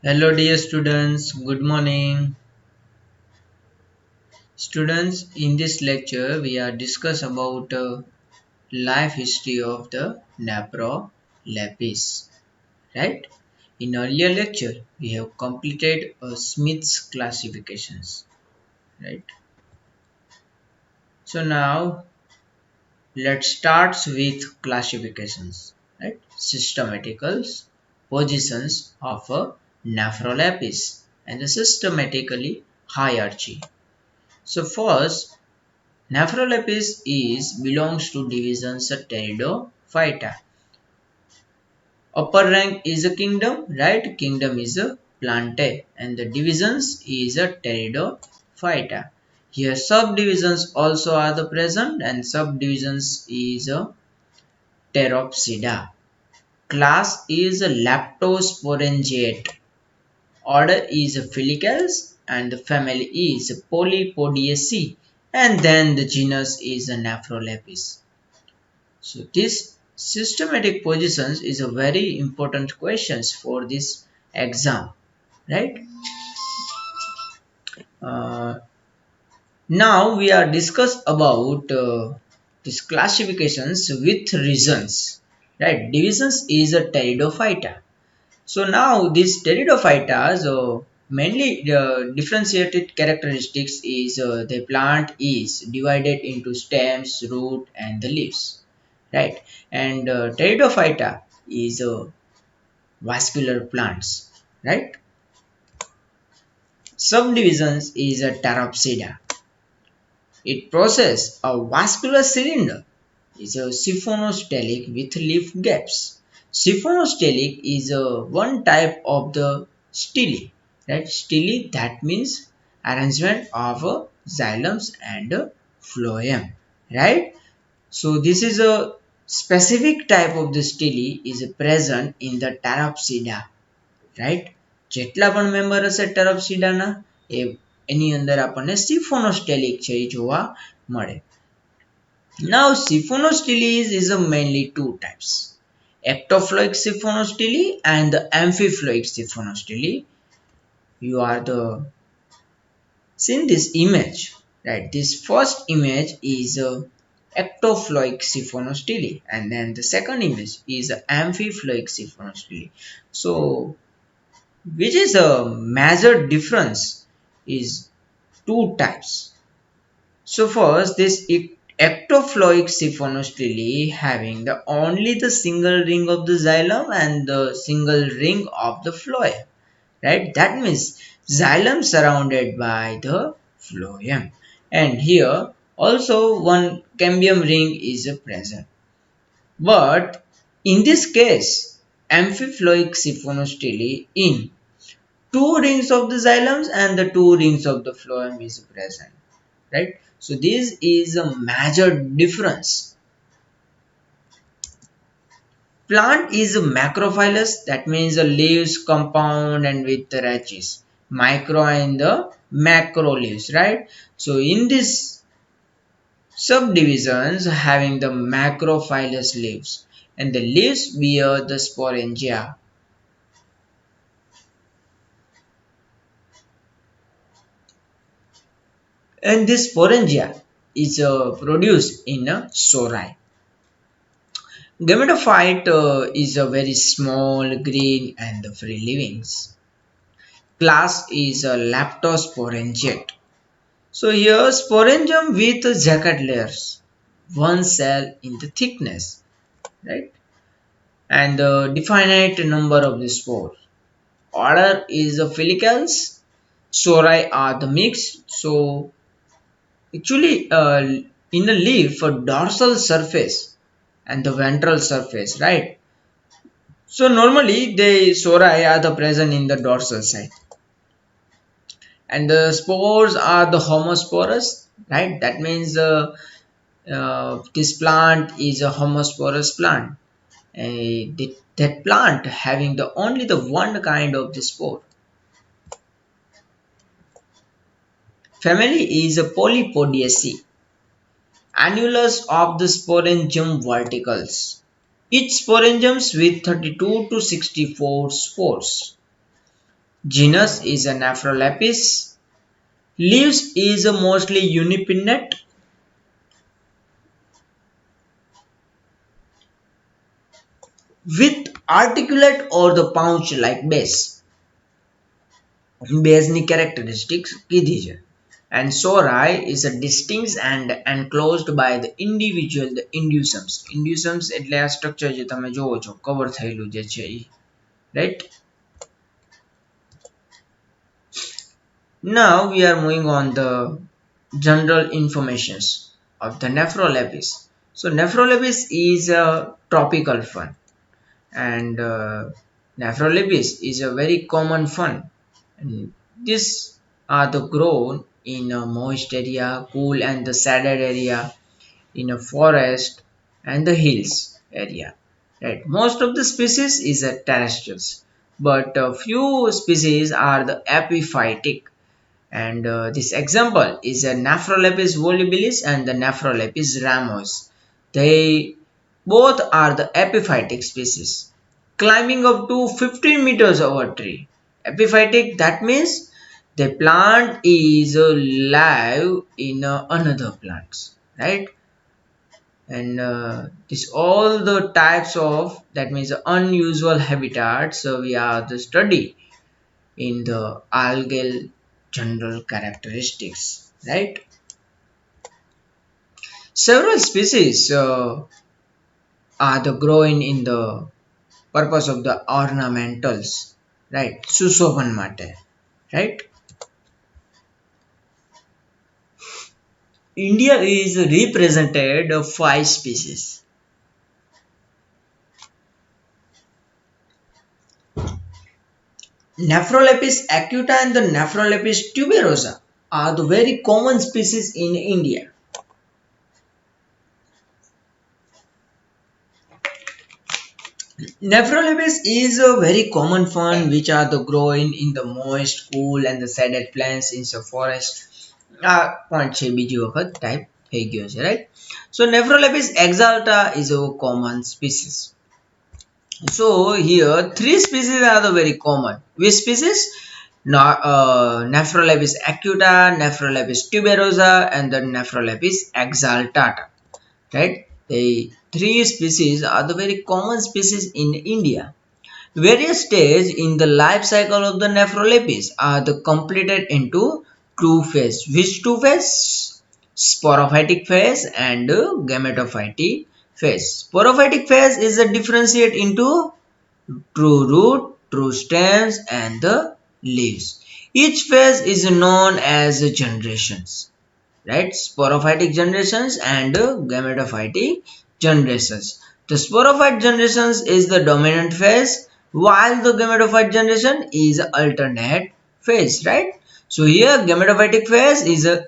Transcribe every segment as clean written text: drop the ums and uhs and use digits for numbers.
Hello dear students, good morning. Students, in this lecture we are discuss about life history of the Napro lapis, right? In earlier lecture we have completed Smith's classifications, right? So now let's start with classifications, right? Systematicals, positions of a Naphrolapis and the systematically hierarchy. So first, Nephrolepis is belongs to divisions Pteridophyta. Upper rank is a kingdom, right? Kingdom is a Plantae, and the divisions is a Pteridophyta. Here subdivisions also are the present, and subdivisions is a Pteropsida. Class is a Leptosporangiate. Order is a Filicales, and the family is Polypodiaceae, and then the genus is a Nephrolepis. So this systematic positions is a very important questions for this exam, right? Uh, Now we are discuss about these classifications with reasons, right? Divisions is a pteridophyta. So now these pteridophytas mainly differentiated characteristics is the plant is divided into stems, root, and the leaves, right? And pteridophyta is vascular plants, right? Subdivisions is a pteropsida. It possesses a vascular cylinder. Is a siphonostelic with leaf gaps. Siphonostelic is one type of the stele, right? Stele, that means arrangement of xylem and phloem, right? So this is a specific type of the stele is present in the Pteropsida, right? જેટલા પણ member હશે ટેરોપ્સિડાના એ એની અંદર આપણને સિફોનોસ્ટેલિક છે એ જોવા મળે. Now Siphonostylis is a mainly two types. Ectoploic Siphonostyli and the amphiploic Siphonostyli. You are the seen this image, right? This first image is a ectoploic Siphonostyli, and then the second image is a amphiploic Siphonostyli. So which is a major difference is two types. So first, this ectoploic siphonostyli having the only the single ring of the xylem and the single ring of the phloem, right? That means xylem surrounded by the phloem, and here also one cambium ring is present. But in this case, amphiploic siphonostyli in two rings of the xylems and the two rings of the phloem is present, right? So this is a major difference. Plant is macrophylous, that means the leaves compound and with the rachis. Micro and the macro leaves, right? So in this subdivisions having the macrophylous leaves, and the leaves bear the sporangia. And this sporangia is produced in a sori. Gametophyte is a very small, green, and free livings. Class is a leptosporangiate. So here sporangium with jacket layers, one cell in the thickness, right? And the definite number of the spores. Order is a filicals. Sori are the mixed. So actually, in the leaf, a dorsal surface and the ventral surface, right? So normally the sori are the present in the dorsal side, and the spores are the homosporous, right? That means this plant is a homosporous plant. That plant having the only the one kind of the spore. Family is a Polypodiaceae. Annulus of the sporangium verticals. Each sporangium with 32 to 64 spores. Genus is a Nephrolepis. Leaves is a mostly unipinnate with articulate or the pouch-like base. બેઝની characteristics કીધી છે. And sori is a distinct and enclosed by the individual the inducums. Inducums એટલે આ structure જે તમે જોવો છો cover થયેલું જે છે ઈ, right? Now we are moving on the general informations of the Nephrolepis. So Nephrolepis is a tropical fern, and Nephrolepis is a very common fern. And these are the grown in a moist area, cool and the shaded area, in a forest and the hills area. Right. Most of the species is a terrestrials, but a few species are the epiphytic. And this example is a Nephrolepis volubilis and the Nephrolepis ramos. They both are the epiphytic species, climbing up to 15 meters over tree. Epiphytic, that means the plant is live in another plants, right? And this all the types of, that means unusual habitats, so we are the study in the algal general characteristics, right? Several species are the growing in the purpose of the ornamentals, right? સુશોભન માટે, right? India is represented of 5 species. Nephrolepis acuta and the Nephrolepis tuberosa are the very common species in India. Nephrolepis is a very common fern which are the growing in the moist, cool and the shaded plains in the forest. Point છે બીજી વખત type થઈ ગયો છે, right? So Nephrolepis exalta is a common species. So here 3 species are the very common. Which species? Nephrolepis acuta, Nephrolepis tuberosa and the Nephrolepis exaltata, right? The 3 species are the very common species in India. Various stages in the life cycle of the Nephrolepis are the completed into 2 phases. Which 2 phases? Sporophytic phase and gametophytic phase. Sporophytic phase is a differentiate into true root, true stems and the leaves. Each phase is known as generations, right? Sporophytic generations and gametophytic generations. The sporophyte generations is the dominant phase while the gametophyte generation is alternate phase, right? So here gametophytic phase is a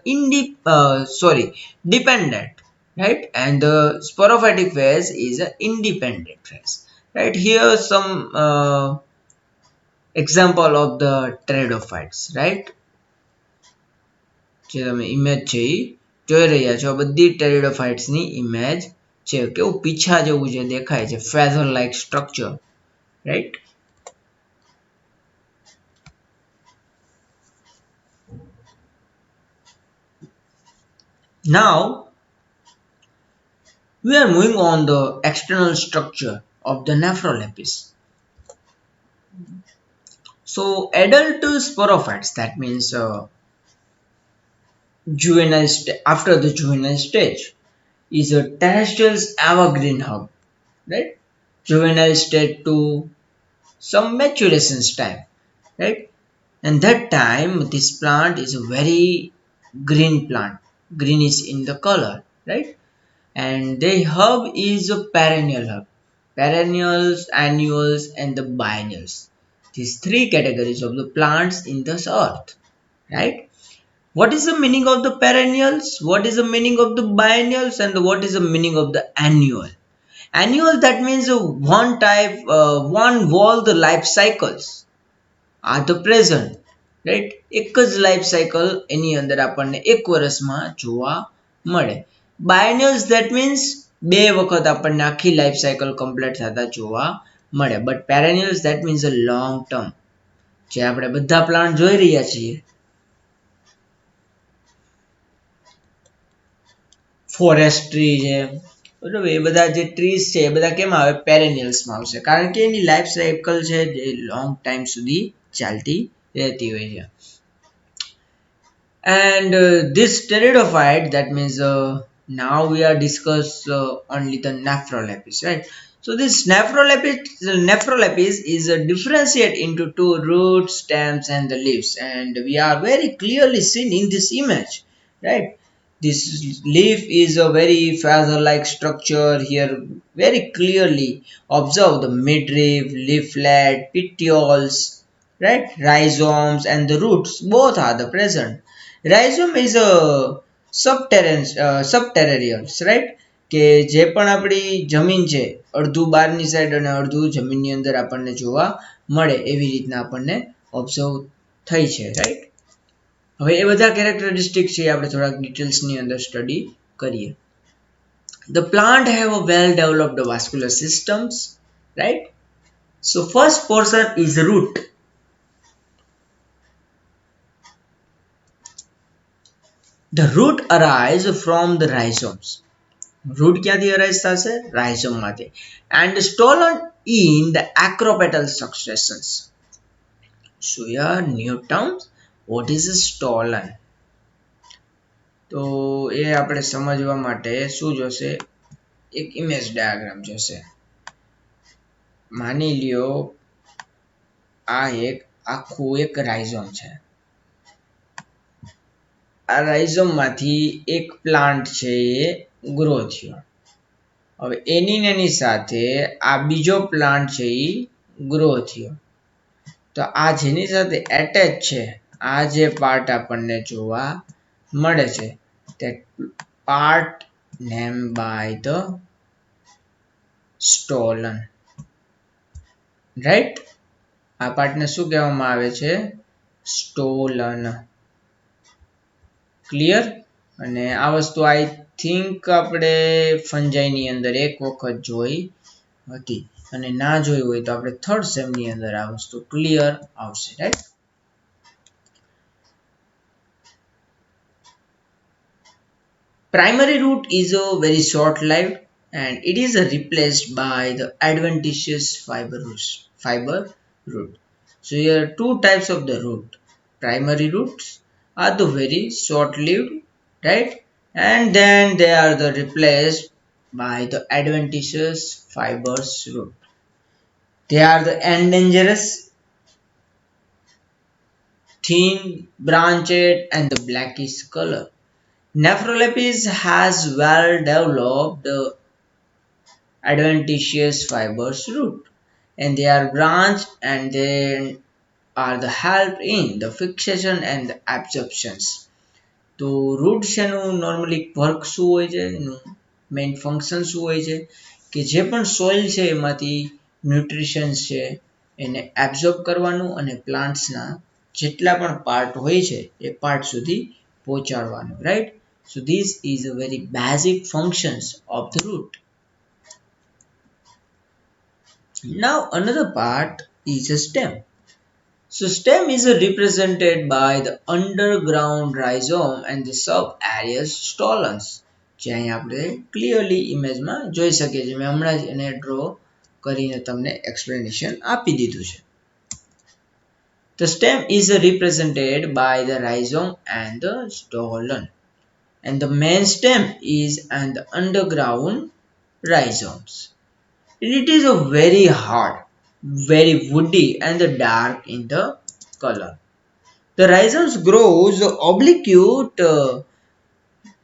dependent, right? And the sporophytic phase is an independent phase, right? Here some example of the pteridophytes, right? જે તમે image છે એ જોઈ રહ્યા છો, બધી ટેરિડોફાઇટ્સની image છે. કેવું પીછા જેવું જે દેખાય છે, feather like structure, right? Now we are moving on the external structure of the Nephrolepis. So adult sporophytes, that means after the juvenile stage, is a terrestrial evergreen hub, right? Juvenile state to some maturation time, right? And that time this plant is a very green plant, greenish in the color, right? And the hub is a perennial hub, perennials, annuals and the biennials. These 3 categories of the plants in this earth, right? What is the meaning of the perennials? What is the meaning of the biennials? And what is the meaning of the annual? Annual, that means one type, one wall the life cycles are the present, right? એક જ life cycle એની અંદર આપણને એક વર્ષમાં જોવા મળે. Biennials, that means 2 વખત આપણને આખી લાઈફ સાયકલ કમ્પ્લીટ થતા જોવા મળે. But perennials, that means a long term, જે આપણે બધા પ્લાન્ટ જોઈ રહ્યા છીએ. ફોરેસ્ટ ટ્રી છે, બરાબર, એ બધા જે ટ્રીઝ છે એ બધા કેમ આવે, પેરેનિયલ્સમાં આવશે, કારણ કે એની લાઈફ સાયકલ છે જે લોંગ ટાઈમ સુધી ચાલતી રહેતી હોય છે. And this pteridophyte, that means now we are discuss only the nephrolepis, right? So this nephrolepis is differentiate into two roots, stems, and the leaves, and we are very clearly seen in this image, right? This leaf is a very feather-like structure here. Very clearly observe the midrib, leaflet, petioles, right? Rhizomes and the roots both are the present. Rhizome is a subterraneans, right? કે જે પણ આપણી જમીન છે અડધું બહારની side અને અડધું જમીનની અંદર આપણને જોવા મળે એવી રીતના આપણને ઓબ્ઝર્વ થઈ છે, રાઈટ? હવે એ બધા કેરેક્ટરિસ્ટિક છે આપણે થોડાક ડિટેલ્સની અંદર સ્ટડી કરીએ. The plant have a well developed vascular systems, right? So first portion is root. The root arise from the rhizomes. Root ક્યાંથી arise થશે? Rhizome માંથી. And stolen in the acropetal successions. So here new terms. What is stolen? તો એ આપણે સમજવા માટે શું જોશે? એક ઇમેજ ડાયાગ્રામ જોશે. માની લ્યો આ એક આખું એક રાઇઝોમ છે. આ રાઇઝોમ માંથી એક પ્લાન્ટ છે એ ગ્રો થયો. હવે એની એની સાથે આ બીજો પ્લાન્ટ છે એ ગ્રો થયો. તો આ જેની સાથે એટેચ છે આ જે પાર્ટ આપણને જોવા મળે છે that part named by the stolen, right? આ પાર્ટને શું કહેવામાં આવે છે? સ્ટોલન. ક્લિયર? અને આ વસ્તુ આઈ થિંક આપણે ફંજાઈની અંદર એક વખત જોઈ હતી અને ના જોઈ હોય તો આપણે થર્ડ સેમની અંદર આ વસ્તુ ક્લિયર આવશે, right? Primary root is a very short lived and it is replaced by the adventitious fiber root. So here are two types of the root. Primary roots are the very short lived, right? And then they are the replaced by the adventitious fibers root. They are the endangerous, thin, branched and the blackish color. Nephrolepis has well developed adventitious fibrous root and they are branched and they are the help in the fixation and the absorptions. તો route છે એનું normally work શું હોય છે, એનું main function શું હોય છે કે જે પણ સોઇલ છે એમાંથી ન્યુટ્રિશન્સ છે એને એબ્ઝોર્બ કરવાનું અને પ્લાન્ટ્સના જેટલા પણ પાર્ટ હોય છે એ પાર્ટ સુધી પહોંચાડવાનું, right? So this is a very basic functions of the root. Now another part is a stem. So stem is represented by the underground rhizome and the sub-areas stolons. જે અહીં આપણે clearly ઇમેજમાં જોઈ શકીએ છીએ. મેં હમણાં જ એને ડ્રો કરીને તમને એક્સપ્લેનેશન આપી દીધું છે. The stem is represented by the rhizome and the stolon. And the main stem is and the underground rhizomes. It is a very hard, very woody and dark in the color. The rhizomes grows oblique,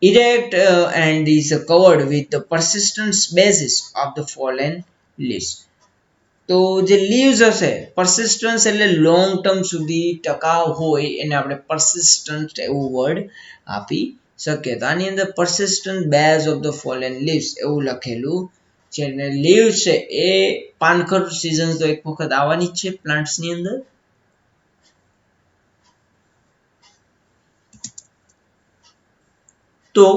erect and is covered with the persistent basis of the fallen leaves. તો જે leaves હશે, persistence એટલે long term સુધી ટકાવ હોય એને આપણે persistent એવું word આપી શકીએ. તો આની અંદર persistent base of the fallen leaves એવું લખેલું છે. લીવ છે એ પાનખર સિઝન તો એક વખત આવવાની જ છે પ્લાન્ટ્સની અંદર. તો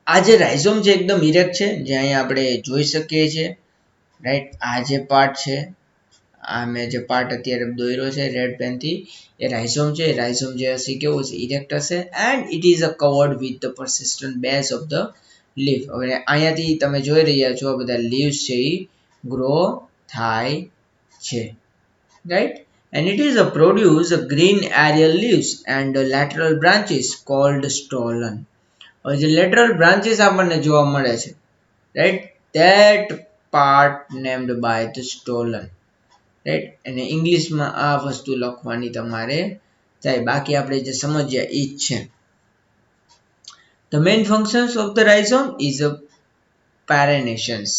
આ જે રાઇઝોમ છે એકદમ ઇરેક્ટ છે, જે અહીંયા આપણે જોઈ શકીએ છીએ, રાઈટ? આ જે પાર્ટ છે આ મેં જે પાર્ટ અત્યારે દોર્યો છે રેડ પેનથી એ રાઇઝોમ છે. રાઇઝોમ જે હશે કેવું છે ઇરેક્ટ હશે and it is a covered with the persistent base of the leaf. હવે અહીંયાથી તમે જોઈ રહ્યા છો આ બધા લીવ્સ છે એ ગ્રો થાય છે, right? And it is a produce a green aerial leaves and lateral branches called stolon. હવે જે lateral branches આપણને જોવા મળે છે, right? That part named by the stolon, right? અને ઇંગ્લિશમાં આ વસ્તુ લખવાની તમારે થાય, બાકી આપણે જે સમજ્યા એ જ છે. The main functions of the rhizome is a paranetions.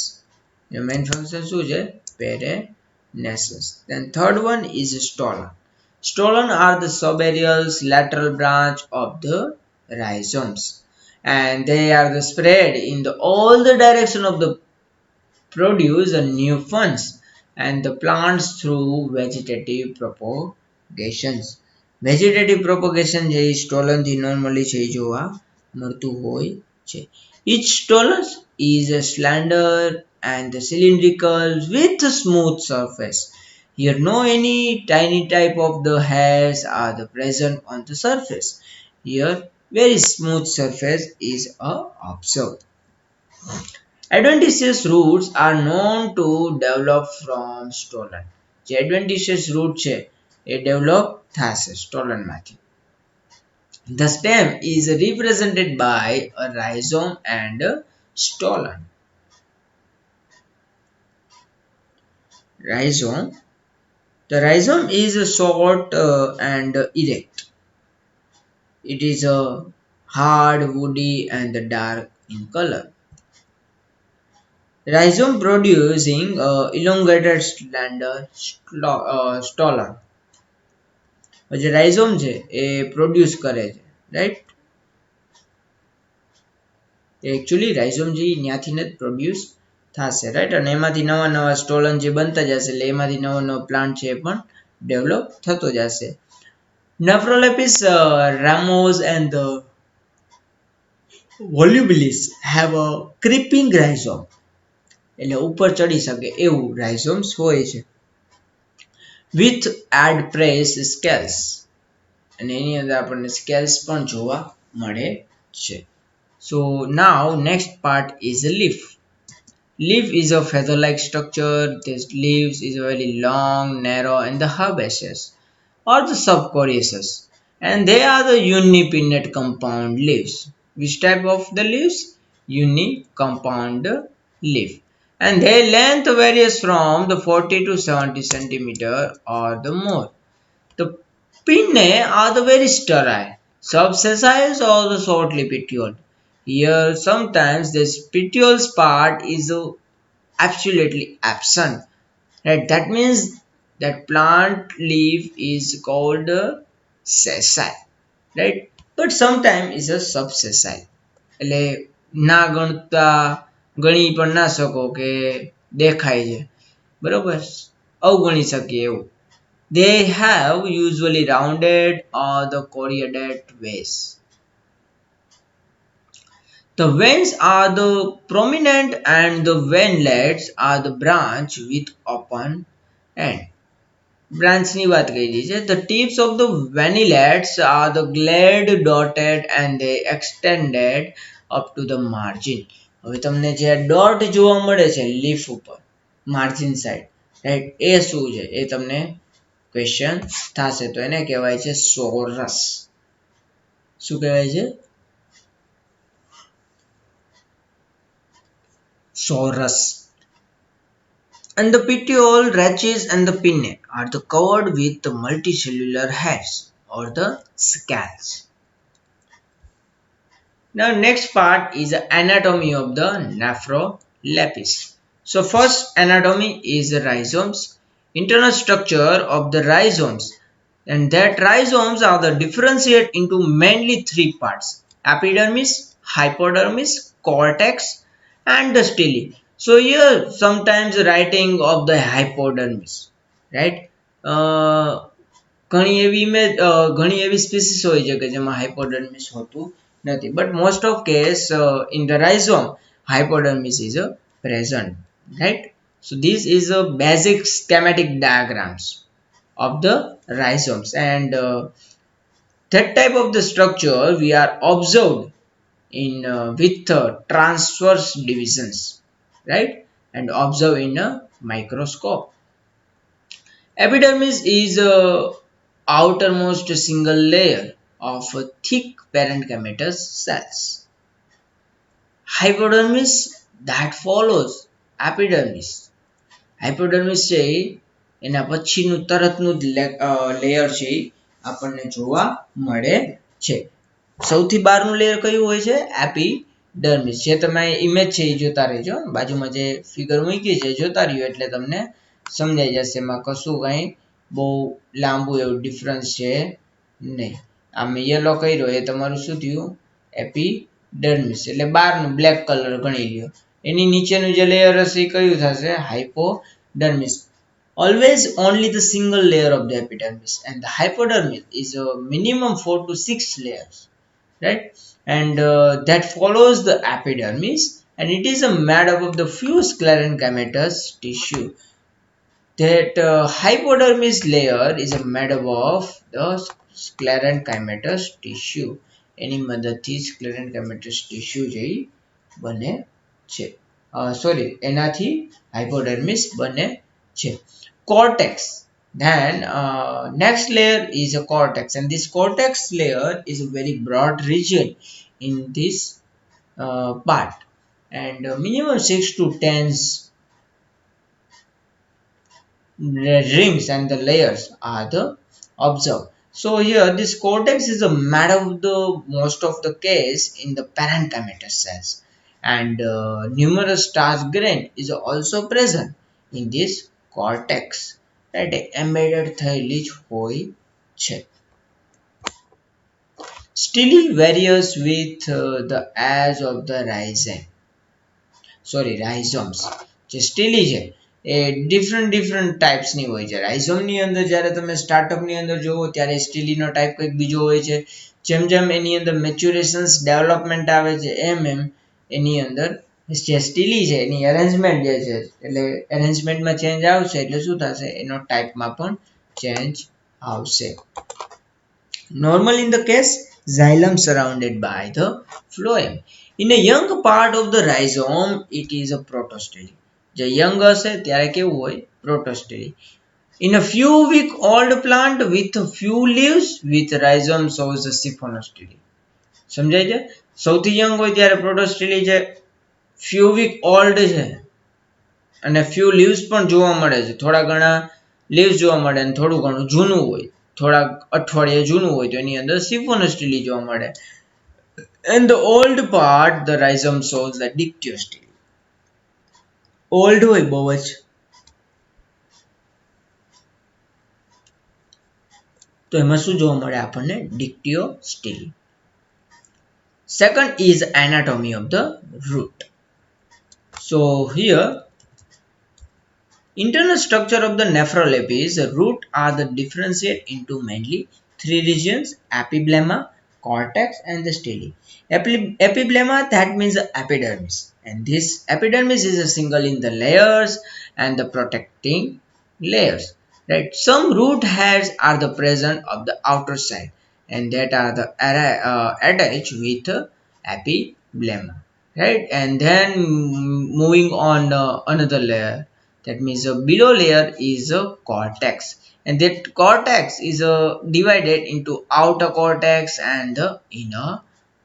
The main function શું છે? Paranesis. Then third one is stolon. Stolon are the subaerials lateral branch of the rhizomes, and they are the spread in the all the direction of the produce a new funds and the plants through vegetative propagations. Vegetative propagation જે stolon થી normally છે એ જોવા મળતું હોય છે. Each stolon is a slender and cylindrical with a smooth surface. Here no any tiny type of the hairs are the present on the surface. Here very smooth surface is observed. Adventitious roots are known to develop from stolon. જે adventitious root છે એ develop થશે stolon માંથી. The stem is represented by a rhizome and a stolon. Rhizome. The rhizome is short and erect. It is hard, woody and dark in color. Rhizome producing elongated slender stolon. જે rhizome છે એ produce કરે છે, right? Actually rhizome જે ત્યાંથી જ produce થશે, right? અને એમાંથી નવા નવા સ્ટોલન જે બનતા જશે એટલે એમાંથી નવો નવો પ્લાન્ટ છે એ પણ ડેવલપ થતો જશે. Nephrolepis ramos and the volubilis have a creeping rhizome. એટલે ઉપર ચડી શકે એવું rhizomes હોય છે. With adpressed scales. અને એની અંદર આપણને scales પણ જોવા મળે છે. So now next part is a leaf. Leaf is a feather-like structure. This leaves is very long, narrow and the herbaceous or the subcoriaceous. And they are the unipinnate compound leaves. Which type of the leaves? Unicompound leaf. And their length varies from the 40 to 70 centimeter or the more. The pinnae are the very sterile, subsessile or the shortly petioled. Here sometimes this petioles part is absolutely absent. Right? That means that plant leaf is called sessile. Right? But sometimes is a subsessile. એટલે ના ગણતા ગણી પણ ના શકો કે દેખાય છે, બરોબર? અવગણી શકીએ એવું. They have usually rounded or the coriated ways. The veins are the prominent and the veinlets are the branch with open end. Branch ની વાત કરી છે. The tips of the venillets are the glade dotted and they extended up to the margin. હવે તમને જે dot જોવા મળે છે લીફ ઉપર માર્જિન સાઈડ, રાઈટ? એ શું છે એ તમને ક્વેશ્ચન થશે. તો એને કહેવાય છે સોરસ. શું કહેવાય છે? Sorus. And the petiole, rachis and the pinnae are the covered with the multicellular hairs or the scales. Now next part is the anatomy of the nephrolepis. So first anatomy is the rhizomes, internal structure of the rhizomes, and that rhizomes are the differentiate into mainly three parts: epidermis, hypodermis, cortex and the stele. So here sometimes writing of the hypodermis, right? ઘણી એવી species હોય છે કે જેમાં હાઇપોડર્મિસ હોતું નથી, but most of case in the rhizome hypodermis is present, right? So this is a basic schematic diagrams of the rhizomes, and that type of the structure we are observed in with transverse divisions, right, and observe in a microscope. Epidermis is a outermost single layer of thick parenchymatous cells. Hypodermis that follows epidermis. હાઇપોડર્મિસ છે એના પછીનું તરતનું જ layer છે આપણને જોવા મળે છે. સૌથી બહારનું લેયર કયું હોય છે? એપિડર્મિસ. જે તમે ઇમેજ છે એ જોતા રહેજો, બાજુમાં જે ફિગર મૂકી છે જોતા રહ્યો એટલે તમને સમજાઈ જશે. એમાં કશું કંઈ બહુ લાંબુ એવું ડિફરન્સ છે નહીં. આમ યલો કર્યો એ તમારું શું થયું? એપિડર્મિસ એટલે બહારનું બ્લેક કલર ગણી લ્યો. એની નીચેનું જે લેયર હશે એ કયું થશે? હાઇપોડર્મિસ. Always only the single layer of the epidermis, and the hypodermis is a minimum 4 to 6 layers, right? And that follows the epidermis, and it is made up of the few sclerenchymatous tissue. That hypodermis layer is made up of the sclerenchymatous tissue. એની મદદથી sclerenchymatous tissue જે બને છે. Sorry, એનાથી હાઇપોડર્મિસ બને છે. Cortex. Then next layer is a cortex, and this cortex layer is a very broad region in this part, and minimum 6 to 10 rings and the layers are the observed. So here this cortex is a made of the most of the case in the parenchymatous cells, and numerous starch grain is also present in this cortex, right? Embedded થયેલી જ હોય છે. Stele varies with the age of the rhizomes. જે સ્ટીલી છે એ different ટાઈપ્સની હોય છે. રાઇઝોમની અંદર જ્યારે તમે સ્ટાર્ટઅપની અંદર જોવો ત્યારે સ્ટીલીનો ટાઈપ કંઈક બીજો હોય છે. જેમ જેમ એની અંદર મેચ્યુરેશન્સ ડેવલપમેન્ટ આવે છે એમ એમ એની અંદર જે સ્ટીલી છે એની અરેન્જમેન્ટ જે છે એટલે અરેન્જમેન્ટમાં ચેન્જ આવશે એટલે શું થશે? એનો ટાઈપમાં પણ ચેન્જ આવશે. Normal in the case, xylem surrounded by the phloem. In a young part of the rhizome, it is a protostele. જે young હશે ત્યારે કેવું હોય? Protostele. In a few week old plant with a few leaves with rhizome shows a siphonostele. સમજાય છે? સૌથી young હોય ત્યારે protostele છે, few week old છે અને few leaves પણ જોવા મળે છે. થોડા ઘણા leaves જોવા મળે અને થોડું ઘણું જૂનું હોય, થોડા અઠવાડિયા જૂનું હોય તો એની અંદર સિફોનોસ્ટીલી જોવા મળે. And the old part the rhizome shows the dictyostele. Old હોય બહુ જ તો એમાં શું જોવા મળે આપણને? dictyostele. Second is anatomy of the root. So here internal structure of the nephrolapis root are the differentiate into mainly three regions: epiblemma, cortex, and the stele. Epiblemma, that means the epidermis, and this epidermis is a single in the layers and the protecting layers, right? Some root hairs are the present of the outer side, and that are the attached with epiblemma, right? And then moving on another layer, that means the below layer is a cortex, and that cortex is divided into outer cortex and the inner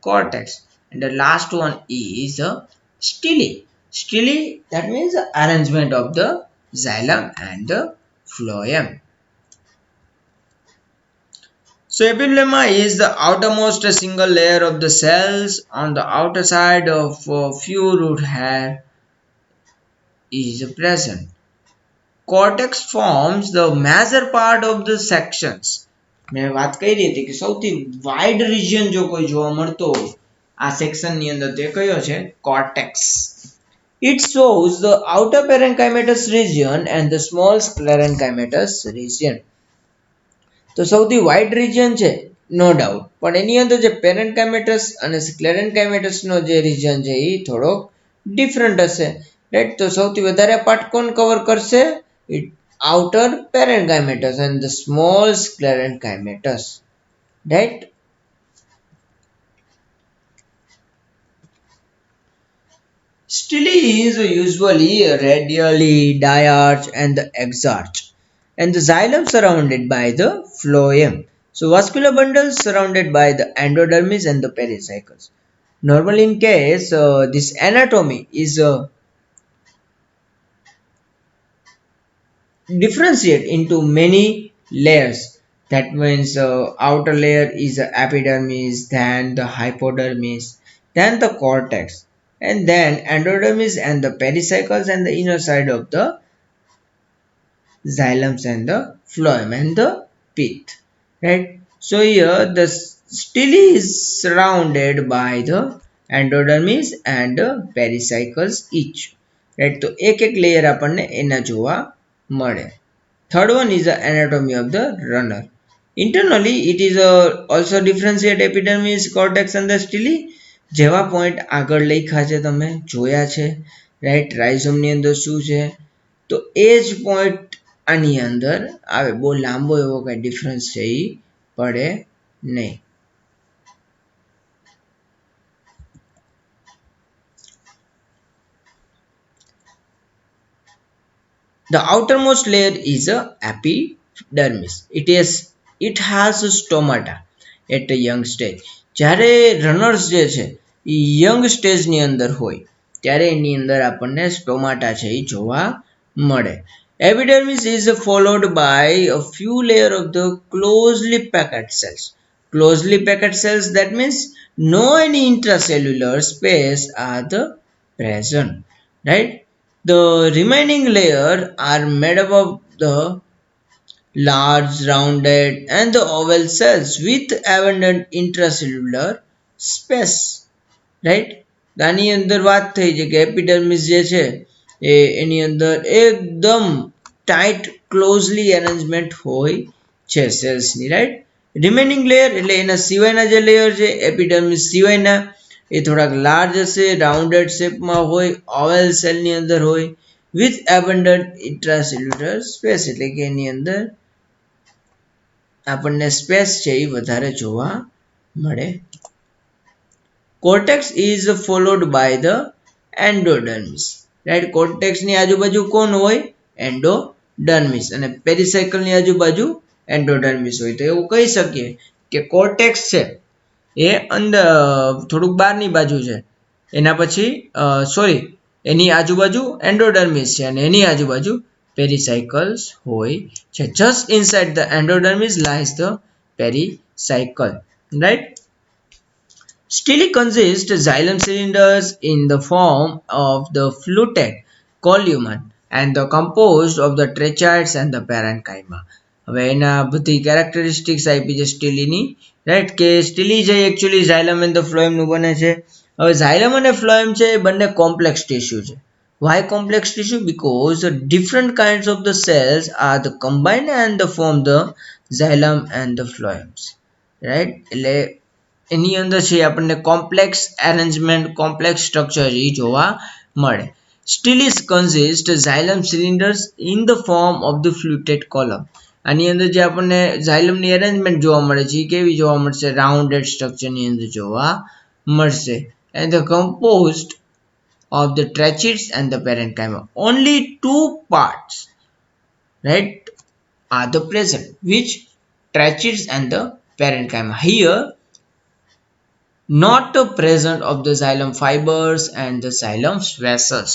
cortex, and the last one is a stele. Stele, that means the arrangement of the xylem and the phloem. So epiblemma is the outermost single layer of the cells. On the outer side of few root hair is present. Cortex forms the major part of the sections. મેં વાત કરી હતી કે સૌથી wide region જો કોઈ જોવા મળતો હોય આ સેક્શનની અંદર તે કયો છે? Cortex. It shows the outer parenchymatous region and the small sclerenchymatous region. તો સૌથી વાઇડ રિજિયન છે નો ડાઉટ, પણ એની અંદર જે પેરેન્કાઇમેટસ અને સ્ક્લેરેન્કાઇમેટસ નો જે રિજન છે એ થોડો ડિફરન્ટ હશે. રાઈટ. તો સૌથી વધારે પાર્ટ કોણ કવર કરશે? It outer parenchymatous and the small sclerenchymatous, right. Stele is usually radially diarch and the exarch, and the xylem surrounded by the phloem. So vascular bundles surrounded by the endodermis and the pericycles. Normally, in case this anatomy is differentiate into many layers. That means outer layer is the epidermis, then the hypodermis, then the cortex, and then endodermis and the pericycles and the inner side of the xylems and the phloem and the pith, right. So here the stele is surrounded by the endodermis and the pericycles each, right. તો એક layer આપણને એના જોવા મળે. Third one is the anatomy of the runner. Internally, it is also differentiate epidermis, cortex and the stele. જેવા point આગળ લખ્યા છે તમે જોયા છે, રાઈટ. રાઇઝોમની અંદર શું છે? તો એ જ પોઈન્ટ આની અંદર આવે. બહુ લાંબો એવો કઈ ડિફરન્સ છે એ પડે નહીં. The outermost layer is a epidermis. It has stomata at a young stage. જ્યારે રનર્સ જે છે એ યંગ સ્ટેજની અંદર હોય ત્યારે એની અંદર આપણને સ્ટોમાટા છે એ જોવા મળે. Epidermis is followed by a few layers of the closely packed cells. Closely packed cells, that means no any intracellular space are the present, right. The remaining layer are made up of the large, rounded, and the oval cells with abundant intracellular space, right. આની અંદર વાત થઈ છે કે epidermis જે છે એની અંદર એકદમ ટાઈટ ક્લોઝલી અરેન્જમેન્ટ હોય છે સેલ્સની, રાઈટ. રિમેનિંગ લેયર એટલે એના સિવાયના જે લેયર છે એપિડર્મિસ સિવાયના એ થોડાક લાર્જ હશે, રાઉન્ડેડ શેપમાં હોય, ઓવેલ સેલની અંદર હોય, વિથ એબન્ડન્ટ ઇન્ટ્રાસેલ્યુલર સ્પેસ એટલે કે એની અંદર આપણને સ્પેસ છે એ વધારે જોવા મળે. Cortex is followed by the endodermis, right. કોર્ટેક્સની આજુબાજુ કોણ હોય? એન્ડોડર્મિસ. અને પેરિસાયકલની આજુબાજુ એન્ડોડર્મિસ હોય. તો એવું કહી શકીએ કે કોર્ટેક્સ છે એ અંદર થોડુંક બહારની બાજુ છે, એના પછી સોરી એની આજુબાજુ એન્ડોડર્મિસ છે અને એની આજુબાજુ પેરિસાયકલ્સ હોય છે. Just inside the endodermis lies the pericycle, right. Stele consists xylem cylinders in the form of the fluted columen and the composed of the tracheids and the parenchyma. હવે એના બધી કેરેક્ટરિસ્ટિક્સ આપી છે સ્ટીલીની, રાઈટ. કે સ્ટીલી જે actually ઝાયલમ and the ફ્લોએમનું બને છે. હવે ઝાયલમ અને ફ્લોએમ છે એ બંને કોમ્પ્લેક્સ ટિશ્યુ છે. Why complex tissue? Because the different kinds of the cells are the combined and the form the xylem and the phloems, right. એટલે એની અંદર છે આપણને કોમ્પ્લેક્સ એરેન્જમેન્ટ, કોમ્પ્લેક્સ સ્ટ્રક્ચર એ જોવા મળે. Steles consist xylem cylinders in the form of the fluted column. આની અંદર જે આપણને ઝાયલમની એરેન્જમેન્ટ જોવા મળે છે એ કેવી જોવા મળશે? રાઉન્ડેડ સ્ટ્રક્ચરની અંદર જોવા મળશે. And the composed of the tracheids and the parenchyma. Only two parts, right, are the present, which tracheids and the parenchyma. Here, not the present of the xylem fibers and the xylem vessels.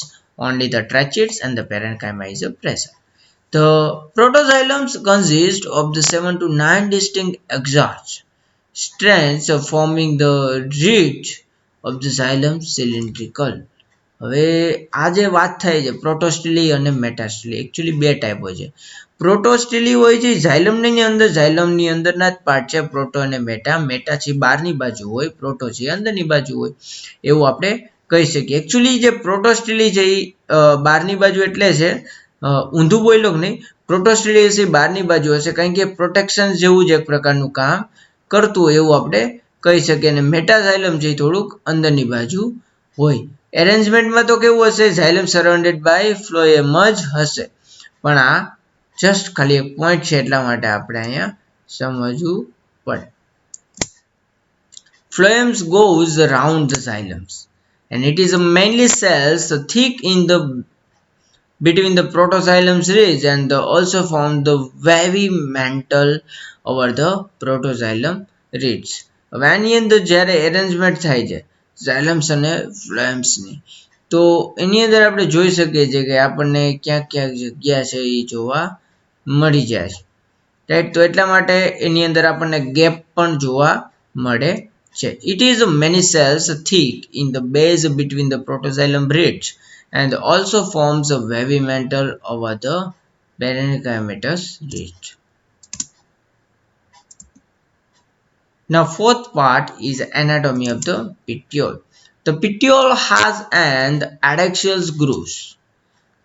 Only the tracheids and the parenchyma is present. The protoxylems consist of the 7 to 9 distinct exarch strands forming the ridge of the xylem cylindrical. હવે આ જે વાત થાય છે પ્રોટોસ્ટિલી અને મેટાસ્ટિલી, actually બે type હોય છે. પ્રોટોસ્ટિલી હોય છે ઝાયલમની અંદર, ઝાયલમની અંદરના જ પાર્ટ છે પ્રોટો અને મેટા. મેટા છે બહારની બાજુ હોય, પ્રોટો છે અંદરની બાજુ હોય, એવું આપણે કહી શકીએ. એકચ્યુઅલી જે પ્રોટોસ્ટિલી છે એ બહારની બાજુ એટલે છે, ઊંધું બોલ્યો કે નહીં, પ્રોટોસ્ટિલી છે બહારની બાજુ હશે કારણ કે પ્રોટેક્શન જેવું જ એક પ્રકારનું કામ કરતું હોય એવું આપણે કહી શકીએ. અને મેટાઝાયલમ છે એ થોડુંક અંદરની બાજુ હોય. એરેન્જમેન્ટમાં તો કેવું હશે, ઝાયલમ સરાઉન્ડેડ બાય ફ્લોએમ જ હશે, પણ આ જસ્ટ ખાલી એક પોઈન્ટ છે એટલા માટે આપણે અહીંયા સમજવું પડે. Phloems goes around the xylem and it is mainly cells thick in the between the protoxylem ridge and also form the wavy mantle over the protoxylem ridge. હવે આની અંદર જ્યારે એરેન્જમેન્ટ થાય છે ઝાયલમ્સ અને ફ્લોએમ્સની, તો એની અંદર આપણે જોઈ શકીએ છીએ કે આપણને ક્યાંક ક્યાંક જગ્યા છે એ જોવા મળી જાય છે, રાઈટ. તો એટલા માટે એની અંદર આપણને ગેપ પણ જોવા મળે છે. It is many cells thick in the base between the protoxylem ridge and also forms a wavy mantle over the parenchymatous ridge. Now fourth part is anatomy of the petiole. The petiole has an adaxial grooves.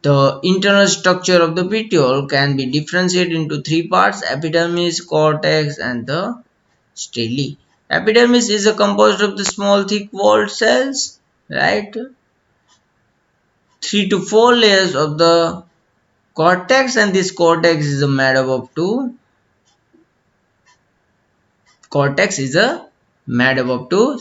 The internal structure of the petiole can be differentiated into three parts: epidermis, cortex, and the stele. Epidermis is composed of the small thick-walled cells, right? 3 to 4 layers of the cortex, and this cortex is made up of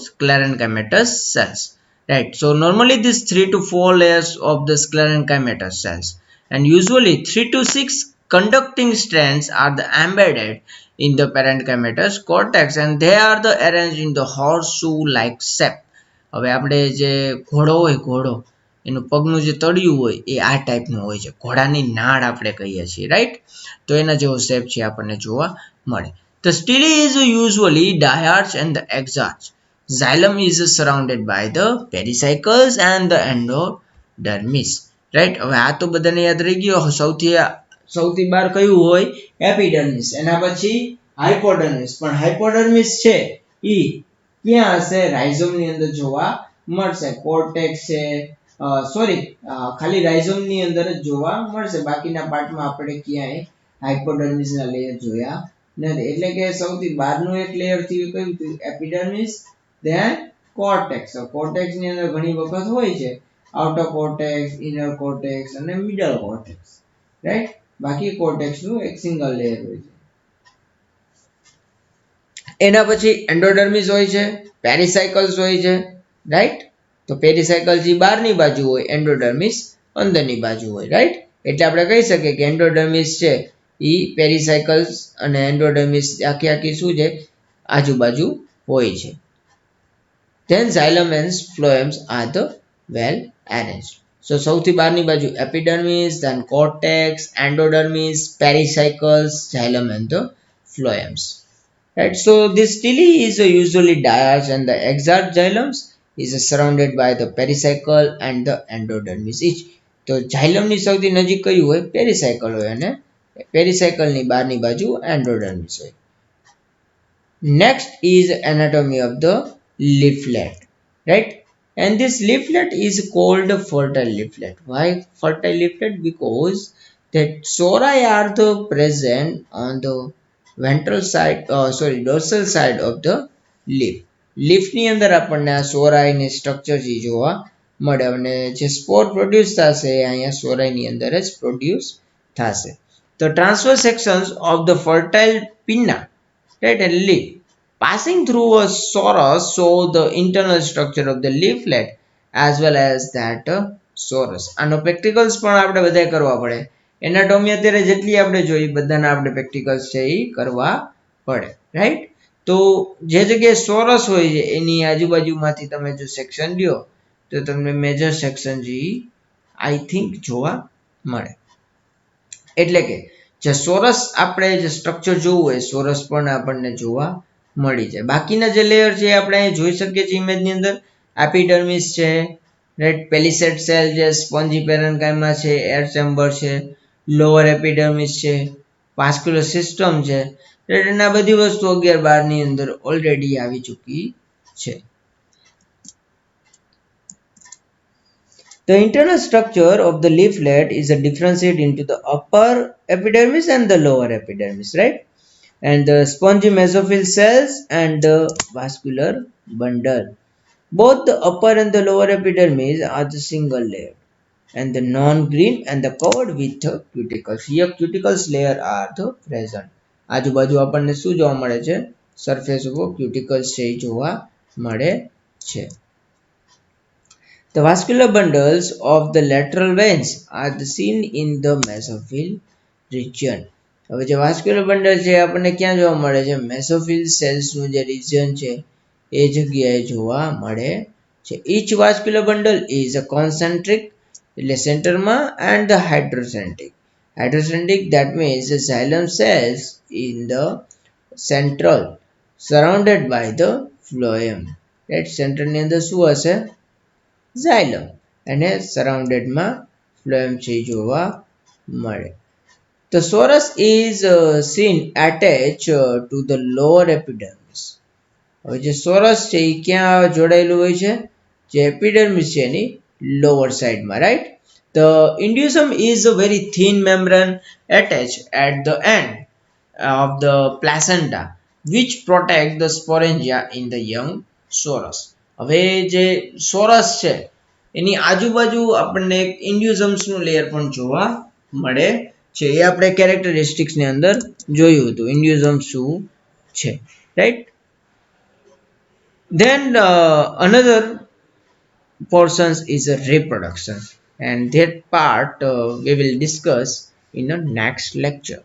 sclerenchymatous cells, right? So normally these 3 to 4 layers of the sclerenchymatous cells, and usually 3 to 6 conducting strands are embedded in the parenchymatous cortex, and they are arranged in the horseshoe like shape. હવે આપણે જે ઘોડો હોય, ઘોડો એનું પગનું જે તળિયું હોય એ આ ટાઈપનું હોય છે, ઘોડાની નાળ આપણે કહીએ છીએ, રાઈટ. તો એના જેવો શેપ છે આપણને જોવા મળે. The stele is usually diarch and the exarch. Xylem is surrounded by the pericycles and the endodermis, right. હવે આ તો બધાને યાદ રહી ગયો. સૌથી બહાર કયું હોય? એપિડર્મિસ, એના પછી હાઇપોડર્મિસ, પણ હાઇપોડર્મિસ છે ઈ ક્યાં હશે? રાઇઝોમની અંદર જોવા મળશે. કોર્ટેક્સ છે, સોરી, ખાલી રાઇઝોમની અંદર જ જોવા મળશે, બાકીના પાર્ટમાં આપણે ક્યાંય હાઇપોડર્મિસના લેયર જોયા નથી. એટલે કે સૌથી બહારનું એક લેયર થયું કયું થયું? Epidermis, than cortex. કોર્ટેક્સ ની અંદર ઘણી વખત હોય છે આઉટર કોર્ટેક્સ, ઇનર કોર્ટેક્સ અને મિડલ કોર્ટેક્સ, રાઈટ. બાકી કોર્ટેક્સ નું એક સિંગલ લેયર હોય છે. એના પછી એન્ડોડર્મિસ હોય છે, પેરીસાયકલ્સ હોય છે, રાઈટ. તો પેરીસાયકલ જે બહારની બાજુ હોય, એન્ડોડર્મિસ અંદરની બાજુ હોય, રાઈટ. એટલે આપણે કહી શકીએ કે એન્ડોડર્મિસ છે ઈ પેરીસાયકલ્સ અને એન્ડોડર્મિસ આખી આખી શું છે? આજુબાજુ હોય છે. Then xylem and phloems are the well arranged. So સૌથી બહારની બાજુ epidermis, then cortex, endodermis, pericycles, xylem and the phloems. Right. So this stele is usually diarch and the exarch xylems is surrounded by the pericycle and the endodermis each. તો xylem ની સૌથી નજીક કયું હોય? પેરીસાયકલ હોય, અને પેરીસાયકલ ની બહારની બાજુ એન્ડોડર્મિસ હોય. Next is anatomy of the leaflet, right. And this leaflet is called fertile leaflet. Why fertile leaflet? Because that sora are the present on the ventral side, dorsal side of the leaf. Leaf ની અંદર આપણને આ સોરાઈની structure જે જોવા મળે, અને જે સ્પોર produce થશે અહીંયા સોરાઈની અંદર જ પ્રોડ્યુસ થશે. The transverse sections of the fertile pinna, right, and leaf passing through a sorus show the internal structure of the leaflet as well as that sorus. આનો પ્રેક્ટિકલ્સ પણ આપણે બધાય કરવા પડે. એનાટોમી અત્યારે જેટલી આપણે જોઈ બધાના આપણે પ્રેક્ટિકલ્સ છે એ કરવા પડે, રાઈટ. તો જે જગ્યાએ સોરસ હોય છે એની આજુબાજુમાંથી તમે જો સેક્શન લ્યો તો તમને મેજર સેક્શન જે આઈ થિંક જોવા મળે. એટલે કે જે સોરસ આપણે જે સ્ટ્રક્ચર જોવું હોય સોરસ પણ આપણને જોવા મળી જાય. બાકીના જે લેયર છે આપણે અહીં જોઈ શકીએ છીએ ઇમેજની અંદર. એપિડર્મિસ છે, રાઈટ, પેલિસેડ સેલ છે, સ્પોન્જી પેરેન્કાઇમા છે, એર ચેમ્બર છે, લોઅર એપિડર્મિસ છે, વાસ્ક્યુલર સિસ્ટમ છે, રાઈટ. અને આ બધી વસ્તુ 11-12 ની અંદર ઓલરેડી આવી ચૂકી છે. The internal structure of the leaflet is differentiated into the upper epidermis and the lower epidermis, right? And the spongy mesophyll cells and the vascular bundle. Both the upper and the lower epidermis are the single layer, and the non-green and the covered with the cuticles. Here cuticles layer are the present. આજુબાજુ આપણને શું જોવા મળે છે? Surface ઉપર cuticles છે એ જોવા મળે છે. The vascular bundles of the lateral veins are seen in the mesophyll region. હવે જે વાસ્ક્યુલર બંડલ છે આપણને ક્યાં જોવા મળે છે? મેસોફિલ સેલ્સનું જે રિજન છે એ જગ્યાએ જોવા મળે છે. Each vascular bundle is a concentric એટલે સેન્ટરમાં and the hydrocentric. Hydrocentric that means the xylem cells in the central surrounded by the phloem. Right? સેન્ટરની અંદર શું હશે? xylem અને સરાઉન્ડેડમાં ફ્લોએમ છે જોવા મળે. The sorus is seen attached to the lower epidermis. હવે જે સોરસ છે એ ક્યાં જોડાયેલું હોય છે? જે એપિડર્મિસ છે એની લોઅર સાઈડમાં, right? The inducium is a very thin membrane attached at the end of the placenta which protect the sporangia in the young sorus. હવે જે સોરસ છે એની આજુબાજુ આપણને એક ઇન્ડ્યુઝમ્સનું લેયર પણ જોવા મળે છે. એ આપણે કેરેક્ટરિસ્ટિક્સની અંદર જોયું હતું ઇન્ડ્યુઝમ શું છે, right? Then another portions is a reproduction, and that part we will discuss in the next lecture.